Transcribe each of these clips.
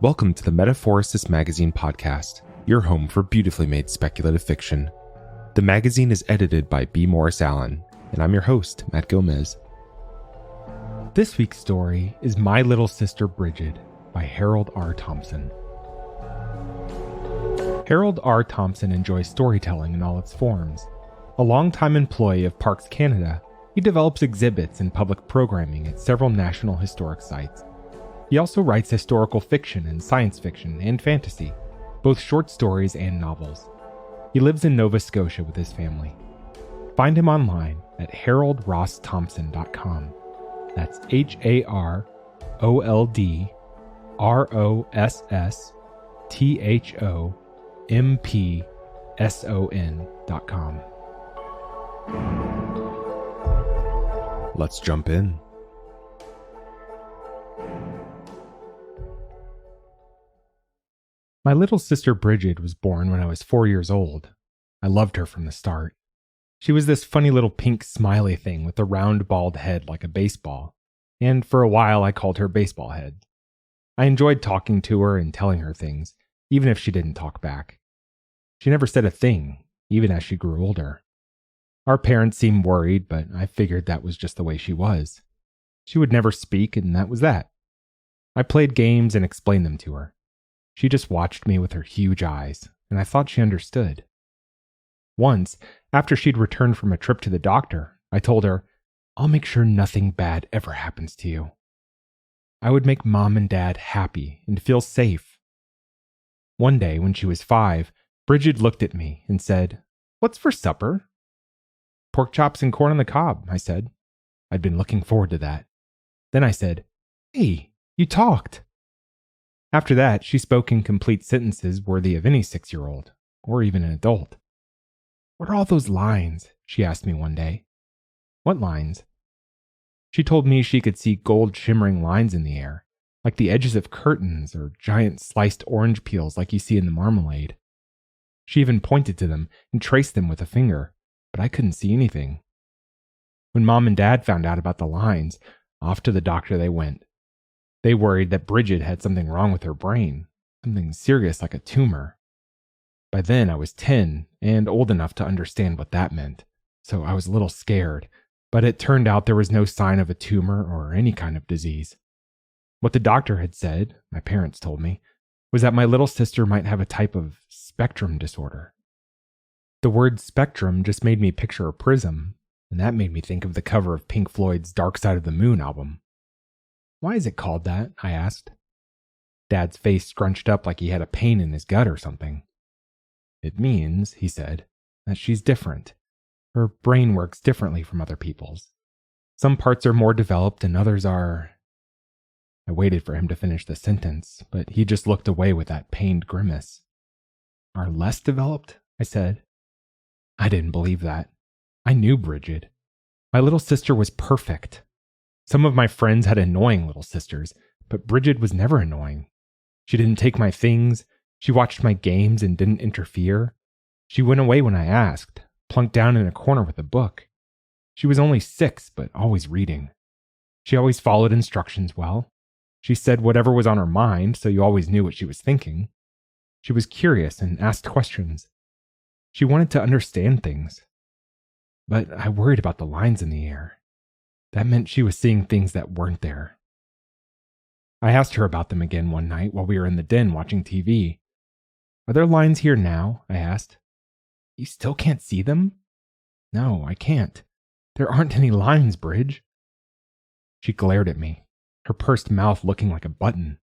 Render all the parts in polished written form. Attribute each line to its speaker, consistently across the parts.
Speaker 1: Welcome to the Metaphorosis magazine podcast, your home for beautifully made speculative fiction. The magazine is edited by B. Morris Allen, and I'm your host, Matt Gomez.
Speaker 2: This week's story is My Little Sister Brigid by Harold R. Thompson. Harold R. Thompson enjoys storytelling in all its forms. A longtime employee of Parks Canada, he develops exhibits and public programming at several national historic sites. He also writes historical fiction and science fiction and fantasy, both short stories and novels. He lives in Nova Scotia with his family. Find him online at haroldrossthompson.com. That's HAROLDROSSTHOMPSON.com.
Speaker 1: Let's jump in.
Speaker 2: My little sister Brigid was born when I was 4 years old. I loved her from the start. She was this funny little pink smiley thing with a round bald head like a baseball, and for a while I called her Baseball Head. I enjoyed talking to her and telling her things, even if she didn't talk back. She never said a thing, even as she grew older. Our parents seemed worried, but I figured that was just the way she was. She would never speak, and that was that. I played games and explained them to her. She just watched me with her huge eyes, and I thought she understood. Once, after she'd returned from a trip to the doctor, I told her, "I'll make sure nothing bad ever happens to you. I would make Mom and Dad happy and feel safe." One day, when she was 5, Brigid looked at me and said, "What's for supper?" "Pork chops and corn on the cob," I said. I'd been looking forward to that. Then I said, "Hey, you talked." After that, she spoke in complete sentences worthy of any 6-year-old, or even an adult. "What are all those lines?" she asked me one day. "What lines?" She told me she could see gold shimmering lines in the air, like the edges of curtains or giant sliced orange peels like you see in the marmalade. She even pointed to them and traced them with a finger, but I couldn't see anything. When Mom and Dad found out about the lines, off to the doctor they went. They worried that Brigid had something wrong with her brain, something serious like a tumor. By then I was 10 and old enough to understand what that meant, so I was a little scared, but it turned out there was no sign of a tumor or any kind of disease. What the doctor had said, my parents told me, was that my little sister might have a type of spectrum disorder. The word spectrum just made me picture a prism, and that made me think of the cover of Pink Floyd's Dark Side of the Moon album. "Why is it called that?" I asked. Dad's face scrunched up like he had a pain in his gut or something. "It means," he said, "that she's different. Her brain works differently from other people's. Some parts are more developed and others are..." I waited for him to finish the sentence, but he just looked away with that pained grimace. "Are less developed?" I said. I didn't believe that. I knew Brigid. My little sister was perfect. Some of my friends had annoying little sisters, but Brigid was never annoying. She didn't take my things, she watched my games and didn't interfere. She went away when I asked, plunked down in a corner with a book. She was only 6, but always reading. She always followed instructions well. She said whatever was on her mind, so you always knew what she was thinking. She was curious and asked questions. She wanted to understand things. But I worried about the lines in the air. That meant she was seeing things that weren't there. I asked her about them again one night while we were in the den watching TV. "Are there lines here now?" I asked. "You still can't see them?" "No, I can't. There aren't any lines, Bridge." She glared at me, her pursed mouth looking like a button.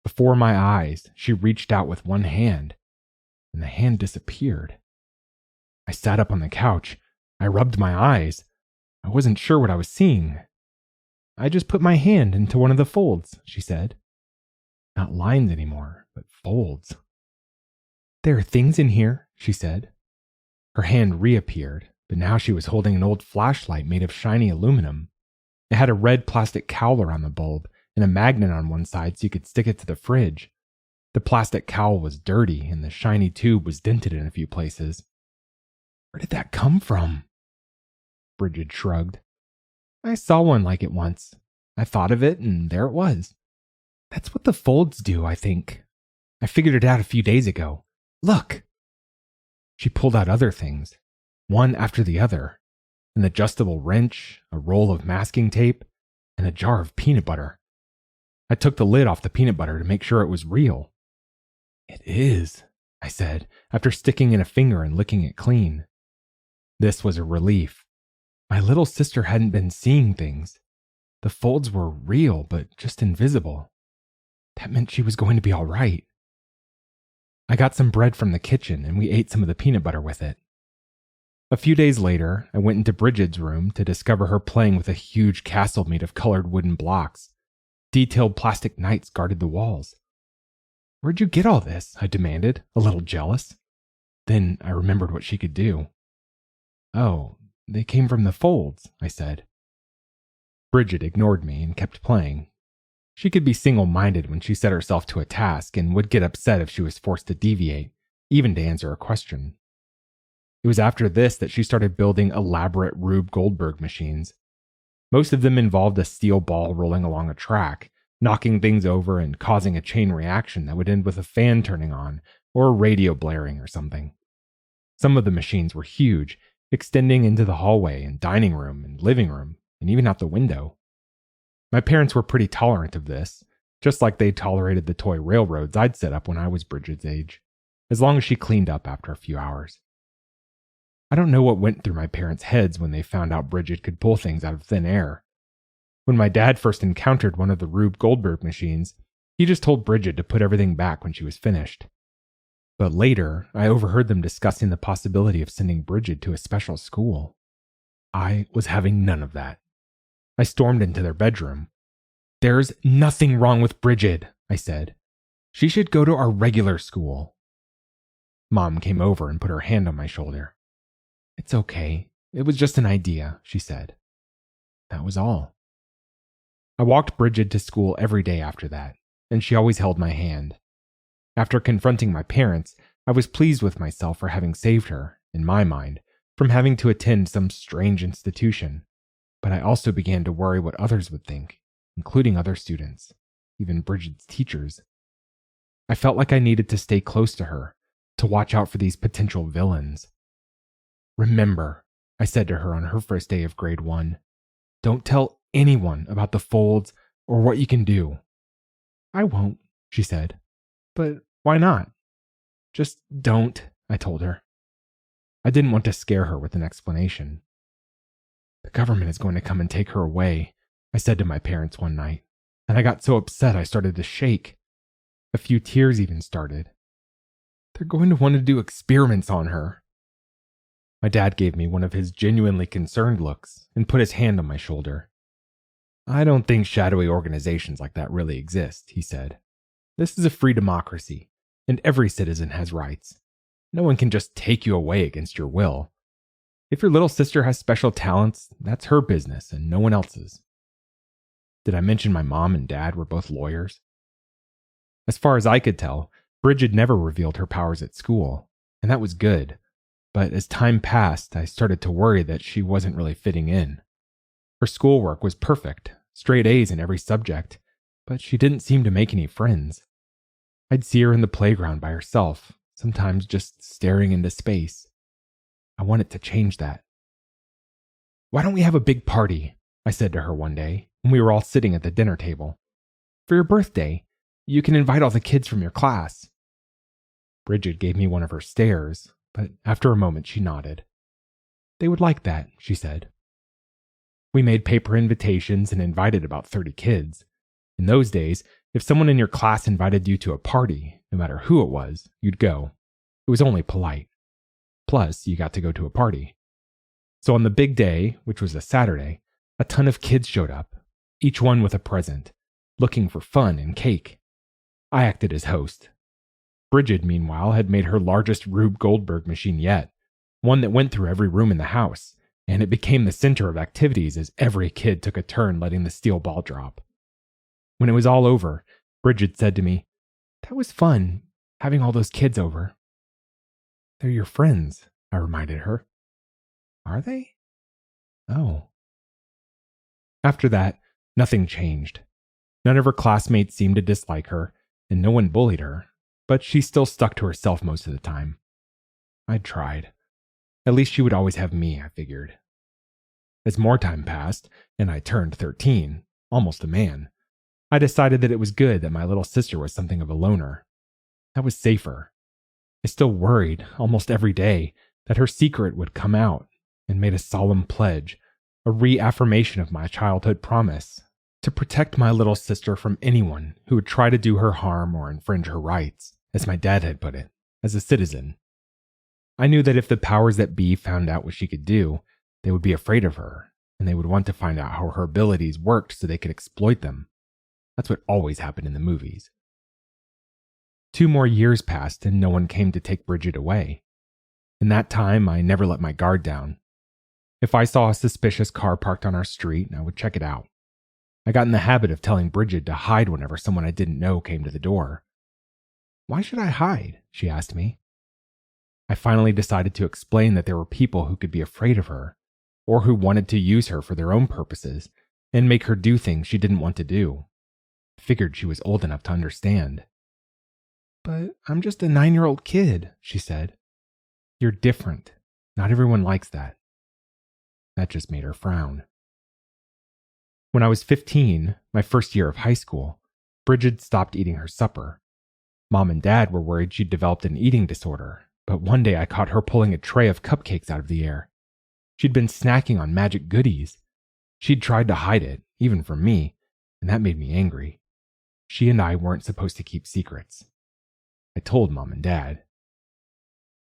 Speaker 2: Before my eyes, she reached out with one hand, and the hand disappeared. I sat up on the couch. I rubbed my eyes. I wasn't sure what I was seeing. "I just put my hand into one of the folds," she said. "Not lines anymore, but folds." "There are things in here," she said. Her hand reappeared, but now she was holding an old flashlight made of shiny aluminum. It had a red plastic cowl around the bulb and a magnet on one side so you could stick it to the fridge. The plastic cowl was dirty and the shiny tube was dented in a few places. "Where did that come from?" Brigid shrugged. "I saw one like it once. I thought of it, and there it was." That's what the folds do, I think. I figured it out a few days ago. Look! She pulled out other things, one after the other. An adjustable wrench, a roll of masking tape, and a jar of peanut butter. I took the lid off the peanut butter to make sure it was real. It is, I said, after sticking in a finger and licking it clean. This was a relief. My little sister hadn't been seeing things. The folds were real, but just invisible. That meant she was going to be all right. I got some bread from the kitchen and we ate some of the peanut butter with it. A few days later, I went into Brigid's room to discover her playing with a huge castle made of colored wooden blocks. Detailed plastic knights guarded the walls. Where'd you get all this? I demanded, a little jealous. Then I remembered what she could do. Oh, they came from the folds, I said. Brigid ignored me and kept playing. She could be single-minded when she set herself to a task and would get upset if she was forced to deviate, even to answer a question. It was after this that she started building elaborate Rube Goldberg machines. Most of them involved a steel ball rolling along a track, knocking things over and causing a chain reaction that would end with a fan turning on or a radio blaring or something. Some of the machines were huge, extending into the hallway and dining room and living room, and even out the window. My parents were pretty tolerant of this, just like they tolerated the toy railroads I'd set up when I was Brigid's age, as long as she cleaned up after a few hours. I don't know what went through my parents' heads when they found out Brigid could pull things out of thin air. When my dad first encountered one of the Rube Goldberg machines, he just told Brigid to put everything back when she was finished. But later, I overheard them discussing the possibility of sending Brigid to a special school. I was having none of that. I stormed into their bedroom. There's nothing wrong with Brigid, I said. She should go to our regular school. Mom came over and put her hand on my shoulder. It's okay. It was just an idea, she said. That was all. I walked Brigid to school every day after that, and she always held my hand. After confronting my parents, I was pleased with myself for having saved her, in my mind, from having to attend some strange institution. But I also began to worry what others would think, including other students, even Brigid's teachers. I felt like I needed to stay close to her, to watch out for these potential villains. Remember, I said to her on her first day of grade 1, don't tell anyone about the folds or what you can do. I won't, she said. But why not? Just don't, I told her. I didn't want to scare her with an explanation. The government is going to come and take her away, I said to my parents one night, and I got so upset I started to shake. A few tears even started. They're going to want to do experiments on her. My dad gave me one of his genuinely concerned looks and put his hand on my shoulder. I don't think shadowy organizations like that really exist, he said. This is a free democracy, and every citizen has rights. No one can just take you away against your will. If your little sister has special talents, that's her business and no one else's. Did I mention my mom and dad were both lawyers? As far as I could tell, Brigid never revealed her powers at school, and that was good. But as time passed, I started to worry that she wasn't really fitting in. Her schoolwork was perfect, straight A's in every subject, but she didn't seem to make any friends. I'd see her in the playground by herself, sometimes just staring into space. I wanted to change that. Why don't we have a big party? I said to her one day, when we were all sitting at the dinner table. For your birthday, you can invite all the kids from your class. Brigid gave me one of her stares, but after a moment she nodded. They would like that, she said. We made paper invitations and invited about 30 kids. In those days, if someone in your class invited you to a party, no matter who it was, you'd go. It was only polite. Plus, you got to go to a party. So on the big day, which was a Saturday, a ton of kids showed up, each one with a present, looking for fun and cake. I acted as host. Brigid, meanwhile, had made her largest Rube Goldberg machine yet, one that went through every room in the house, and it became the center of activities as every kid took a turn letting the steel ball drop. When it was all over, Brigid said to me, "That was fun, having all those kids over." "They're your friends," I reminded her. "Are they?" "Oh." After that, nothing changed. None of her classmates seemed to dislike her, and no one bullied her, but she still stuck to herself most of the time. I tried. At least she would always have me, I figured. As more time passed, and I turned 13, almost a man, I decided that it was good that my little sister was something of a loner. That was safer. I still worried, almost every day, that her secret would come out, and made a solemn pledge, a reaffirmation of my childhood promise, to protect my little sister from anyone who would try to do her harm or infringe her rights, as my dad had put it, as a citizen. I knew that if the powers that be found out what she could do, they would be afraid of her, and they would want to find out how her abilities worked so they could exploit them. That's what always happened in the movies. 2 more years passed and no one came to take Brigid away. In that time, I never let my guard down. If I saw a suspicious car parked on our street, I would check it out. I got in the habit of telling Brigid to hide whenever someone I didn't know came to the door. "Why should I hide?" she asked me. I finally decided to explain that there were people who could be afraid of her, or who wanted to use her for their own purposes and make her do things she didn't want to do. I figured she was old enough to understand. "But I'm just a 9-year-old kid," she said. "You're different. Not everyone likes that." That just made her frown. When I was 15, my first year of high school, Brigid stopped eating her supper. Mom and Dad were worried she'd developed an eating disorder, but one day I caught her pulling a tray of cupcakes out of the air. She'd been snacking on magic goodies. She'd tried to hide it, even from me, and that made me angry. She and I weren't supposed to keep secrets. I told Mom and Dad.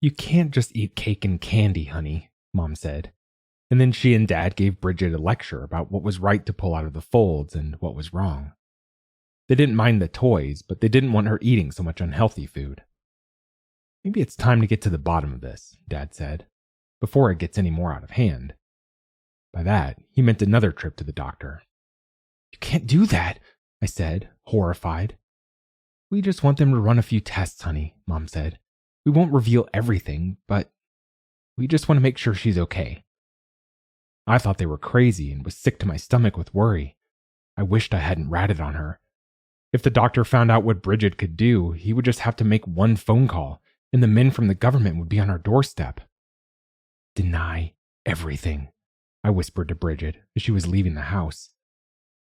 Speaker 2: "You can't just eat cake and candy, honey," Mom said. And then she and Dad gave Brigid a lecture about what was right to pull out of the folds and what was wrong. They didn't mind the toys, but they didn't want her eating so much unhealthy food. "Maybe it's time to get to the bottom of this," Dad said, "before it gets any more out of hand." By that, he meant another trip to the doctor. "You can't do that," I said, horrified. "We just want them to run a few tests, honey," Mom said. "We won't reveal everything, but we just want to make sure she's okay." I thought they were crazy and was sick to my stomach with worry. I wished I hadn't ratted on her. If the doctor found out what Brigid could do, he would just have to make one phone call, and the men from the government would be on our doorstep. "Deny everything," I whispered to Brigid as she was leaving the house.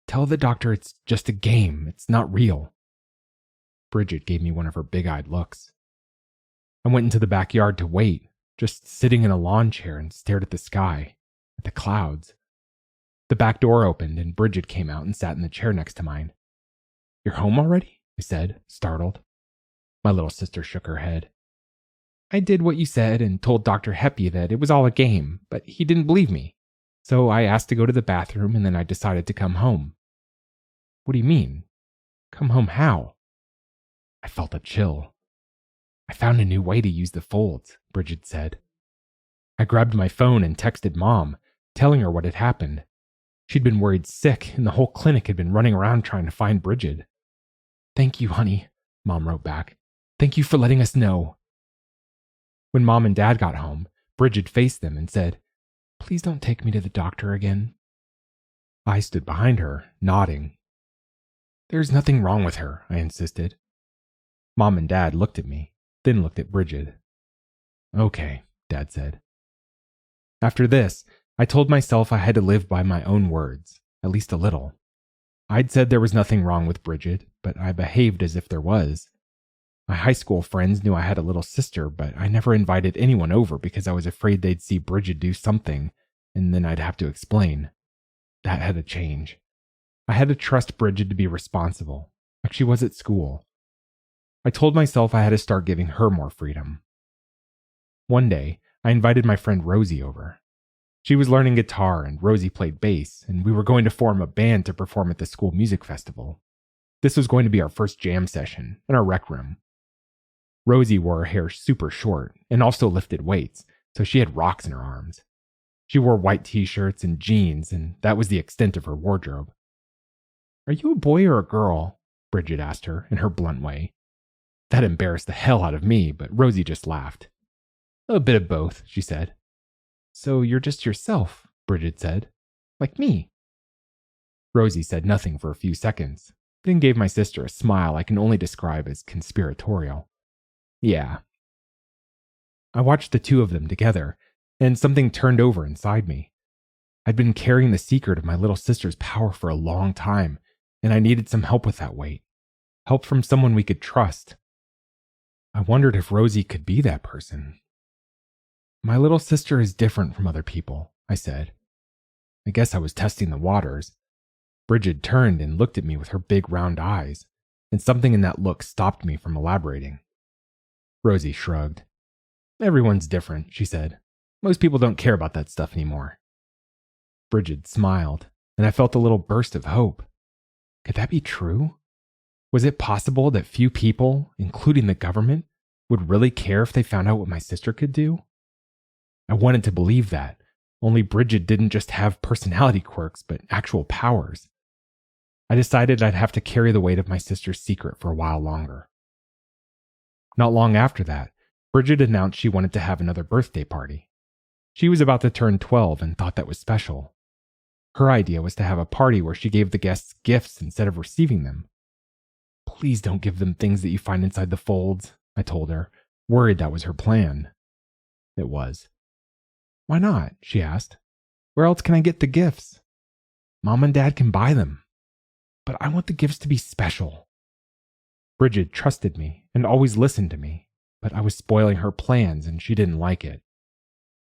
Speaker 2: "Tell the doctor it's just a game, it's not real." Brigid gave me one of her big-eyed looks. I went into the backyard to wait, just sitting in a lawn chair and stared at the sky, at the clouds. The back door opened and Brigid came out and sat in the chair next to mine. "You're home already?" I said, startled. My little sister shook her head. "I did what you said and told Dr. Heppy that it was all a game, but he didn't believe me. So I asked to go to the bathroom and then I decided to come home." "What do you mean? Come home how?" I felt a chill. "I found a new way to use the folds," Brigid said. I grabbed my phone and texted Mom, telling her what had happened. She'd been worried sick, and the whole clinic had been running around trying to find Brigid. "Thank you, honey," Mom wrote back. "Thank you for letting us know." When Mom and Dad got home, Brigid faced them and said, "Please don't take me to the doctor again." I stood behind her, nodding. "There's nothing wrong with her," I insisted. Mom and Dad looked at me, then looked at Brigid. "Okay," Dad said. After this, I told myself I had to live by my own words, at least a little. I'd said there was nothing wrong with Brigid, but I behaved as if there was. My high school friends knew I had a little sister, but I never invited anyone over because I was afraid they'd see Brigid do something, and then I'd have to explain. That had to change. I had to trust Brigid to be responsible, like she was at school. I told myself I had to start giving her more freedom. One day, I invited my friend Rosie over. She was learning guitar and Rosie played bass, and we were going to form a band to perform at the school music festival. This was going to be our first jam session in our rec room. Rosie wore her hair super short and also lifted weights, so she had rocks in her arms. She wore white t-shirts and jeans, and that was the extent of her wardrobe. "Are you a boy or a girl?" Brigid asked her in her blunt way. That embarrassed the hell out of me, but Rosie just laughed. "A bit of both," she said. "So you're just yourself," Brigid said. "Like me." Rosie said nothing for a few seconds, then gave my sister a smile I can only describe as conspiratorial. Yeah. I watched the two of them together, and something turned over inside me. I'd been carrying the secret of my little sister's power for a long time, and I needed some help with that weight. Help from someone we could trust. I wondered if Rosie could be that person. My little sister is different from other people, I said. I guess I was testing the waters. Brigid turned and looked at me with her big round eyes, and something in that look stopped me from elaborating. Rosie shrugged. Everyone's different, she said. Most people don't care about that stuff anymore. Brigid smiled, and I felt a little burst of hope. Could that be true? Was it possible that few people, including the government, would really care if they found out what my sister could do? I wanted to believe that, only Brigid didn't just have personality quirks, but actual powers. I decided I'd have to carry the weight of my sister's secret for a while longer. Not long after that, Brigid announced she wanted to have another birthday party. She was about to turn 12 and thought that was special. Her idea was to have a party where she gave the guests gifts instead of receiving them. Please don't give them things that you find inside the folds, I told her, worried that was her plan. It was. Why not? She asked. Where else can I get the gifts? Mom and Dad can buy them. But I want the gifts to be special. Brigid trusted me and always listened to me, but I was spoiling her plans and she didn't like it.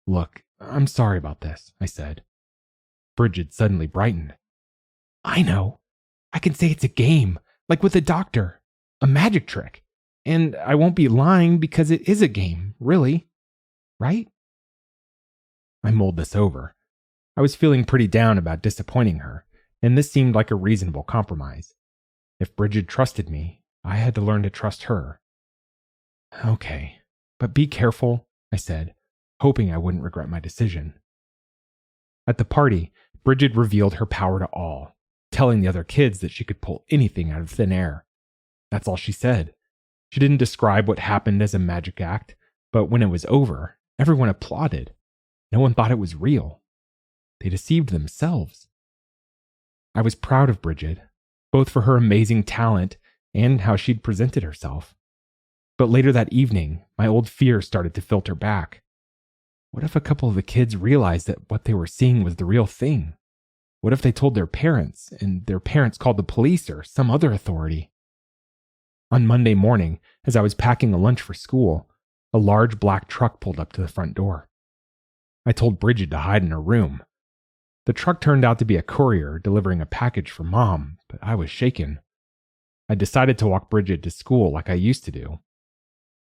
Speaker 2: Look, I'm sorry about this, I said. Brigid suddenly brightened. I know. I can say it's a game, like with a doctor, a magic trick. And I won't be lying because it is a game, really. Right? I mulled this over. I was feeling pretty down about disappointing her, and this seemed like a reasonable compromise. If Brigid trusted me, I had to learn to trust her. Okay, but be careful, I said, hoping I wouldn't regret my decision. At the party, Brigid revealed her power to all, telling the other kids that she could pull anything out of thin air. That's all she said. She didn't describe what happened as a magic act, but when it was over, everyone applauded. No one thought it was real. They deceived themselves. I was proud of Brigid, both for her amazing talent and how she'd presented herself. But later that evening, my old fear started to filter back. What if a couple of the kids realized that what they were seeing was the real thing? What if they told their parents, and their parents called the police or some other authority? On Monday morning, as I was packing a lunch for school, a large black truck pulled up to the front door. I told Brigid to hide in her room. The truck turned out to be a courier delivering a package for Mom, but I was shaken. I decided to walk Brigid to school like I used to do.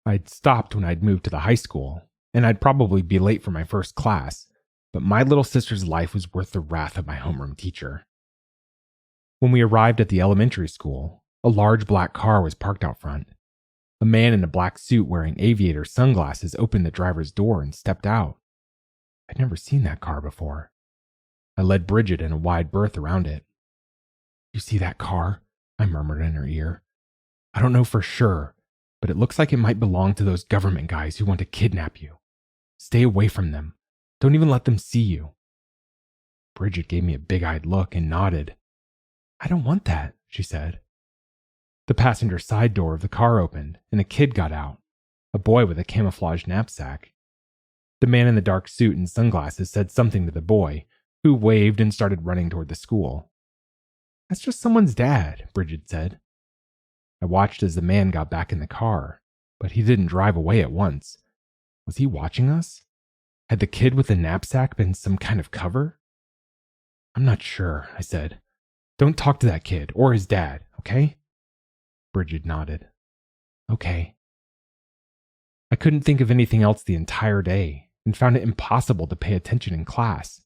Speaker 2: I'd stopped when I'd moved to the high school, and I'd probably be late for my first class, but my little sister's life was worth the wrath of my homeroom teacher. When we arrived at the elementary school, a large black car was parked out front. A man in a black suit wearing aviator sunglasses opened the driver's door and stepped out. I'd never seen that car before. I led Brigid in a wide berth around it. You see that car? I murmured in her ear. I don't know for sure, but it looks like it might belong to those government guys who want to kidnap you. Stay away from them. Don't even let them see you. Brigid gave me a big-eyed look and nodded. I don't want that, she said. The passenger side door of the car opened, and a kid got out, a boy with a camouflage knapsack. The man in the dark suit and sunglasses said something to the boy, who waved and started running toward the school. That's just someone's dad, Brigid said. I watched as the man got back in the car, but he didn't drive away at once. Was he watching us? Had the kid with the knapsack been some kind of cover? I'm not sure, I said. Don't talk to that kid or his dad, okay? Brigid nodded. Okay. I couldn't think of anything else the entire day and found it impossible to pay attention in class.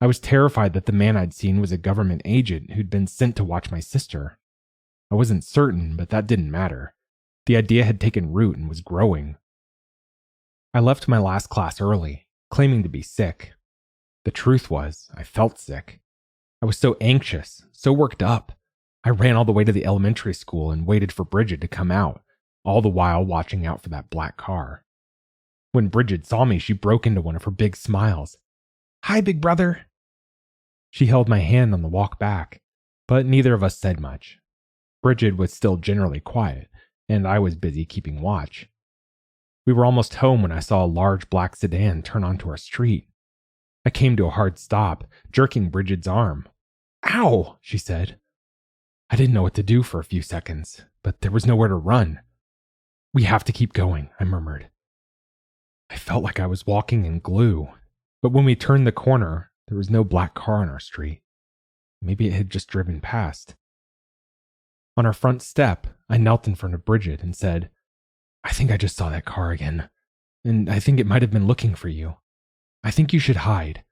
Speaker 2: I was terrified that the man I'd seen was a government agent who'd been sent to watch my sister. I wasn't certain, but that didn't matter. The idea had taken root and was growing. I left my last class early, claiming to be sick. The truth was, I felt sick. I was so anxious, so worked up. I ran all the way to the elementary school and waited for Brigid to come out, all the while watching out for that black car. When Brigid saw me, she broke into one of her big smiles. Hi, big brother. She held my hand on the walk back, but neither of us said much. Brigid was still generally quiet, and I was busy keeping watch. We were almost home when I saw a large black sedan turn onto our street. I came to a hard stop, jerking Brigid's arm. "Ow!" she said. I didn't know what to do for a few seconds, but there was nowhere to run. "We have to keep going," I murmured. I felt like I was walking in glue, but when we turned the corner, there was no black car on our street. Maybe it had just driven past. On our front step, I knelt in front of Brigid and said, "I think I just saw that car again, and I think it might have been looking for you. I think you should hide.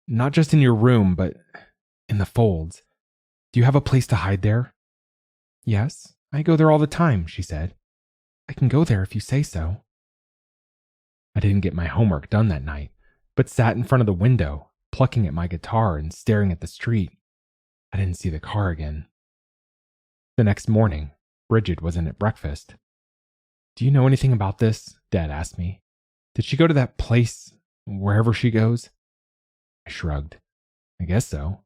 Speaker 2: Not just in your room, but in the folds. Do you have a place to hide there?" "Yes, I go there all the time," she said. "I can go there if you say so." I didn't get my homework done that night, but sat in front of the window, plucking at my guitar and staring at the street. I didn't see the car again. The next morning, Brigid wasn't at breakfast. "Do you know anything about this?" Dad asked me. "Did she go to that place, wherever she goes?" I shrugged. "I guess so."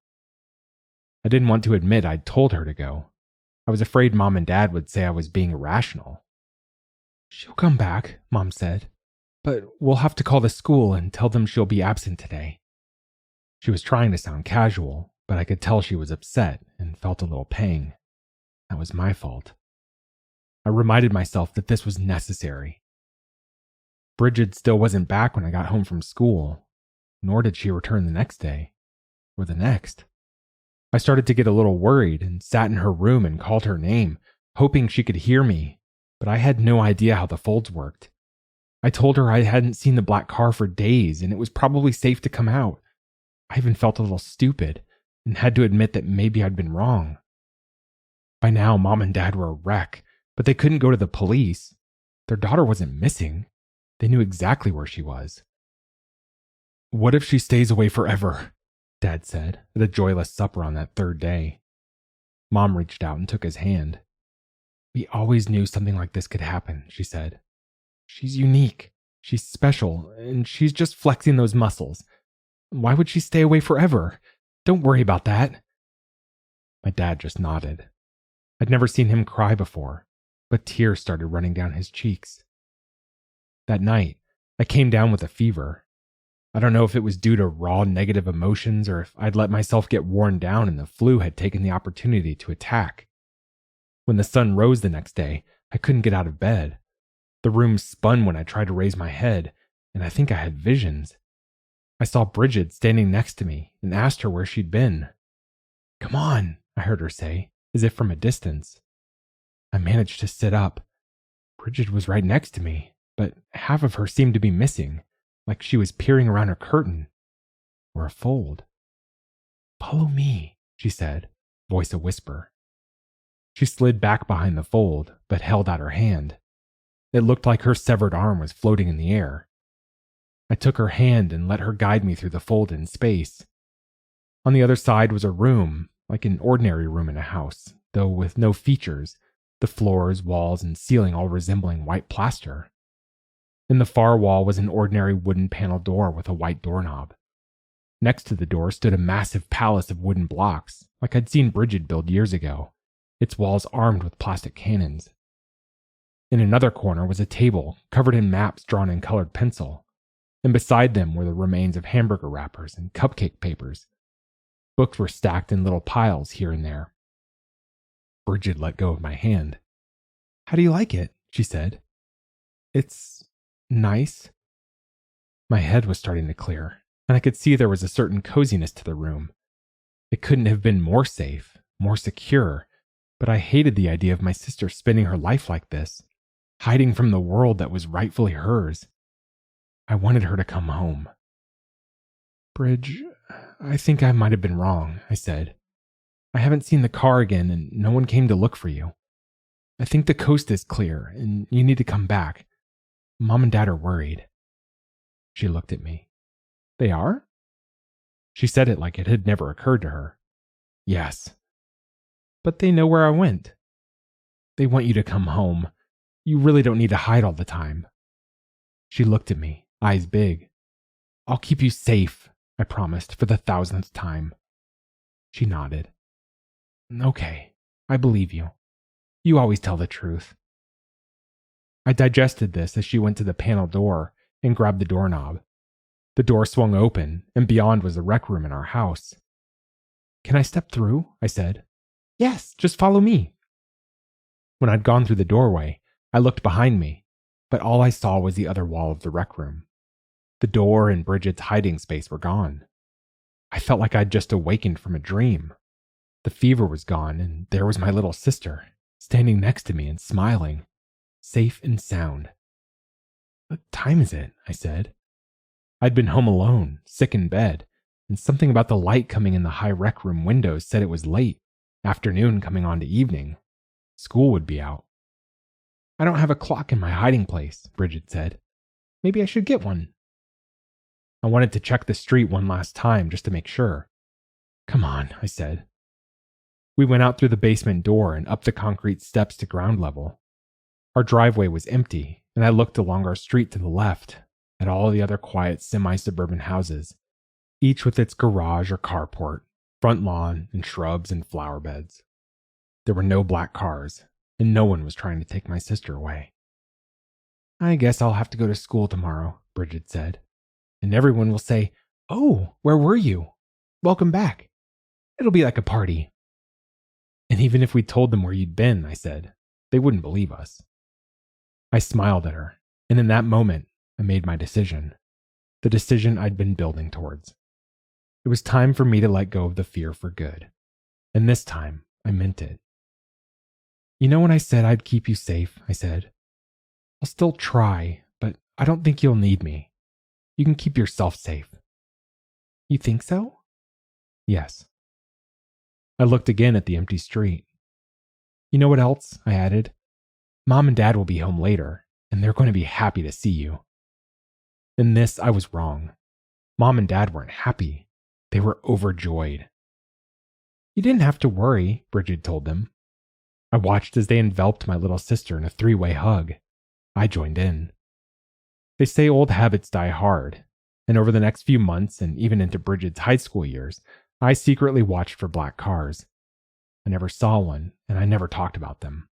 Speaker 2: I didn't want to admit I'd told her to go. I was afraid Mom and Dad would say I was being irrational. "She'll come back," Mom said, "but we'll have to call the school and tell them she'll be absent today." She was trying to sound casual, but I could tell she was upset and felt a little pang. That was my fault. I reminded myself that this was necessary. Brigid still wasn't back when I got home from school, nor did she return the next day, or the next. I started to get a little worried and sat in her room and called her name, hoping she could hear me, but I had no idea how the folds worked. I told her I hadn't seen the black car for days and it was probably safe to come out. I even felt a little stupid and had to admit that maybe I'd been wrong. By now, Mom and Dad were a wreck, but they couldn't go to the police. Their daughter wasn't missing. They knew exactly where she was. "What if she stays away forever?" Dad said at a joyless supper on that third day. Mom reached out and took his hand. "We always knew something like this could happen," she said. "She's unique, she's special, and she's just flexing those muscles. Why would she stay away forever? Don't worry about that." My dad just nodded. I'd never seen him cry before, but tears started running down his cheeks. That night, I came down with a fever. I don't know if it was due to raw negative emotions or if I'd let myself get worn down and the flu had taken the opportunity to attack. When the sun rose the next day, I couldn't get out of bed. The room spun when I tried to raise my head, and I think I had visions. I saw Brigid standing next to me and asked her where she'd been. "Come on," I heard her say, as if from a distance. I managed to sit up. Brigid was right next to me, but half of her seemed to be missing, like she was peering around a curtain or a fold. "Follow me," she said, voice a whisper. She slid back behind the fold, but held out her hand. It looked like her severed arm was floating in the air. I took her hand and let her guide me through the fold in space. On the other side was a room, like an ordinary room in a house, though with no features, the floors, walls, and ceiling all resembling white plaster. In the far wall was an ordinary wooden panel door with a white doorknob. Next to the door stood a massive palace of wooden blocks, like I'd seen Brigid build years ago, its walls armed with plastic cannons. In another corner was a table covered in maps drawn in colored pencil, and beside them were the remains of hamburger wrappers and cupcake papers. Books were stacked in little piles here and there. Brigid let go of my hand. "How do you like it?" she said. "It's nice." My head was starting to clear, and I could see there was a certain coziness to the room. It couldn't have been more safe, more secure, but I hated the idea of my sister spending her life like this, hiding from the world that was rightfully hers. I wanted her to come home. "Bridge, I think I might have been wrong," I said. "I haven't seen the car again, and no one came to look for you. I think the coast is clear, and you need to come back. Mom and Dad are worried." She looked at me. "They are?" She said it like it had never occurred to her. "Yes." "But they know where I went." "They want you to come home. You really don't need to hide all the time." She looked at me, eyes big. "I'll keep you safe," I promised for the 1,000th time. She nodded. "Okay, I believe you." You always tell the truth." I digested this as she went to the panel door and grabbed the doorknob. The door swung open, and beyond was the rec room in our house. "Can I step through?" I said. "Yes, just follow me." When I'd gone through the doorway, I looked behind me, but all I saw was the other wall of the rec room. The door and Brigid's hiding space were gone. I felt like I'd just awakened from a dream. The fever was gone, and there was my little sister, standing next to me and smiling, safe and sound. "What time is it?" I said. I'd been home alone, sick in bed, and something about the light coming in the high rec room windows said it was late, afternoon coming on to evening. School would be out. "I don't have a clock in my hiding place," Brigid said. "Maybe I should get one." I wanted to check the street one last time just to make sure. "Come on," I said. We went out through the basement door and up the concrete steps to ground level. Our driveway was empty, and I looked along our street to the left at all the other quiet semi-suburban houses, each with its garage or carport, front lawn, and shrubs and flower beds. There were no black cars, and no one was trying to take my sister away. "I guess I'll have to go to school tomorrow," Brigid said. "And everyone will say, 'Oh, where were you? Welcome back.' It'll be like a party." "And even if we told them where you'd been," I said, "they wouldn't believe us." I smiled at her, and in that moment, I made my decision. The decision I'd been building towards. It was time for me to let go of the fear for good. And this time, I meant it. "You know when I said I'd keep you safe," I said. "I'll still try, but I don't think you'll need me. You can keep yourself safe." "You think so?" "Yes." I looked again at the empty street. "You know what else?" I added. "Mom and Dad will be home later, and they're going to be happy to see you." In this, I was wrong. Mom and Dad weren't happy. They were overjoyed. "You didn't have to worry," Brigid told them. I watched as they enveloped my little sister in a three-way hug. I joined in. They say old habits die hard, and over the next few months and even into Brigid's high school years, I secretly watched for black cars. I never saw one, and I never talked about them.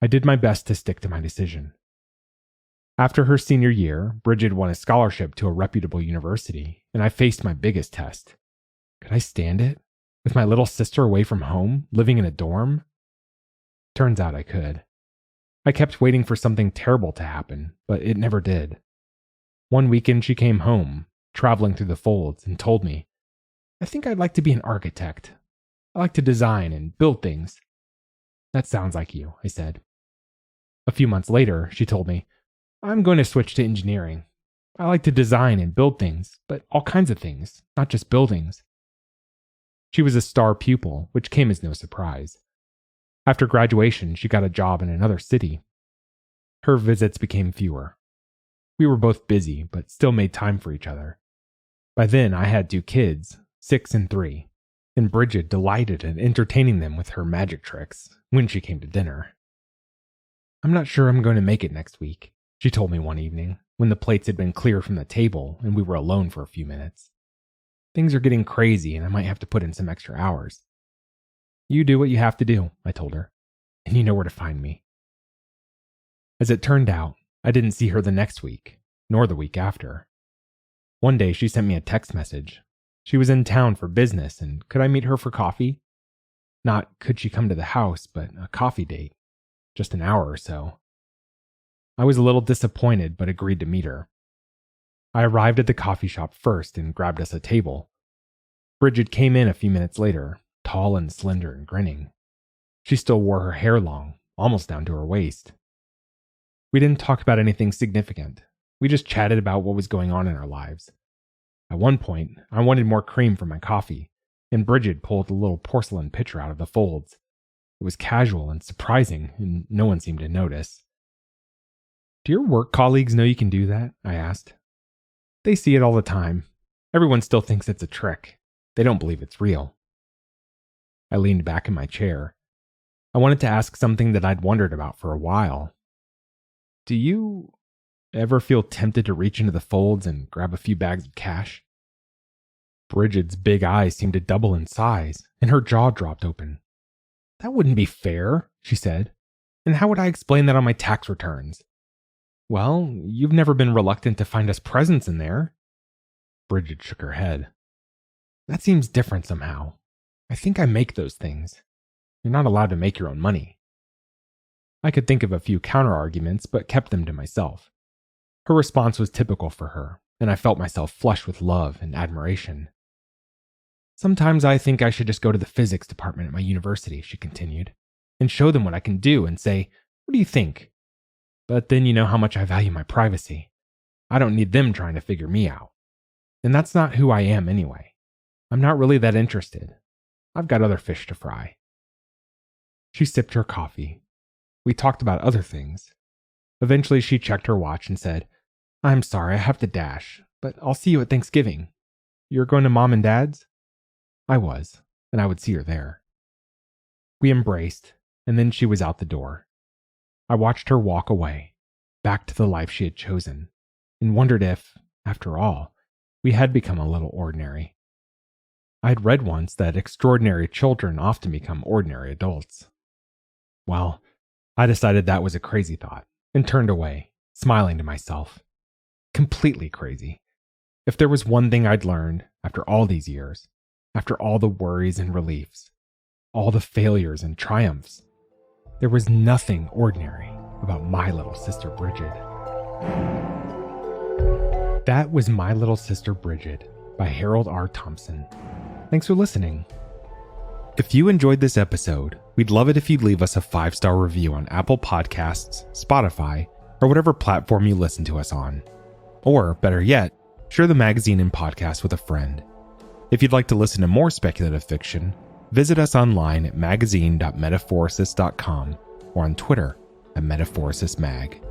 Speaker 2: I did my best to stick to my decision. After her senior year, Brigid won a scholarship to a reputable university, and I faced my biggest test. Could I stand it? With my little sister away from home, living in a dorm? Turns out I could. I kept waiting for something terrible to happen, but it never did. One weekend she came home, traveling through the folds, and told me, "I think I'd like to be an architect. I like to design and build things." "That sounds like you," I said. A few months later, she told me, "I'm going to switch to engineering. I like to design and build things, but all kinds of things, not just buildings." She was a star pupil, which came as no surprise. After graduation, she got a job in another city. Her visits became fewer. We were both busy, but still made time for each other. By then, I had 2 kids, 6 and 3, and Brigid delighted in entertaining them with her magic tricks when she came to dinner. "I'm not sure I'm going to make it next week," she told me one evening, when the plates had been cleared from the table and we were alone for a few minutes. "Things are getting crazy and I might have to put in some extra hours." "You do what you have to do," I told her, "and you know where to find me." As it turned out, I didn't see her the next week, nor the week after. One day she sent me a text message. She was in town for business and could I meet her for coffee? Not could she come to the house, but a coffee date. Just an hour or so. I was a little disappointed, but agreed to meet her. I arrived at the coffee shop first and grabbed us a table. Brigid came in a few minutes later, tall and slender and grinning. She still wore her hair long, almost down to her waist. We didn't talk about anything significant. We just chatted about what was going on in our lives. At one point, I wanted more cream for my coffee, and Brigid pulled a little porcelain pitcher out of the folds. It was casual and surprising, and no one seemed to notice. "Do your work colleagues know you can do that?" I asked. "They see it all the time. Everyone still thinks it's a trick. They don't believe it's real." I leaned back in my chair. I wanted to ask something that I'd wondered about for a while. "Do you ever feel tempted to reach into the folds and grab a few bags of cash?" Brigid's big eyes seemed to double in size, and her jaw dropped open. "That wouldn't be fair," she said. And how would I explain that on my tax returns? Well, you've never been reluctant to find us presents in there. Brigid shook her head. That seems different somehow. I think I make those things. You're not allowed to make your own money. I could think of a few counter-arguments, but kept them to myself. Her response was typical for her, and I felt myself flush with love and admiration. Sometimes I think I should just go to the physics department at my university, she continued, and show them what I can do and say, what do you think? But then you know how much I value my privacy. I don't need them trying to figure me out. And that's not who I am anyway. I'm not really that interested. I've got other fish to fry. She sipped her coffee. We talked about other things. Eventually she checked her watch and said, I'm sorry, I have to dash, but I'll see you at Thanksgiving. You're going to Mom and Dad's? I was, and I would see her there. We embraced, and then she was out the door. I watched her walk away, back to the life she had chosen, and wondered if, after all, we had become a little ordinary. I had read once that extraordinary children often become ordinary adults. Well, I decided that was a crazy thought, and turned away, smiling to myself. Completely crazy. If there was one thing I'd learned after all these years, after all the worries and reliefs, all the failures and triumphs, there was nothing ordinary about my little sister Brigid. That was My Little Sister Brigid by Harold R. Thompson. Thanks for listening.
Speaker 1: If you enjoyed this episode, we'd love it if you'd leave us a 5-star review on Apple Podcasts, Spotify, or whatever platform you listen to us on. Or, better yet, share the magazine and podcast with a friend. If you'd like to listen to more speculative fiction, visit us online at magazine.metaphorosis.com or on Twitter at MetaphorisisMag.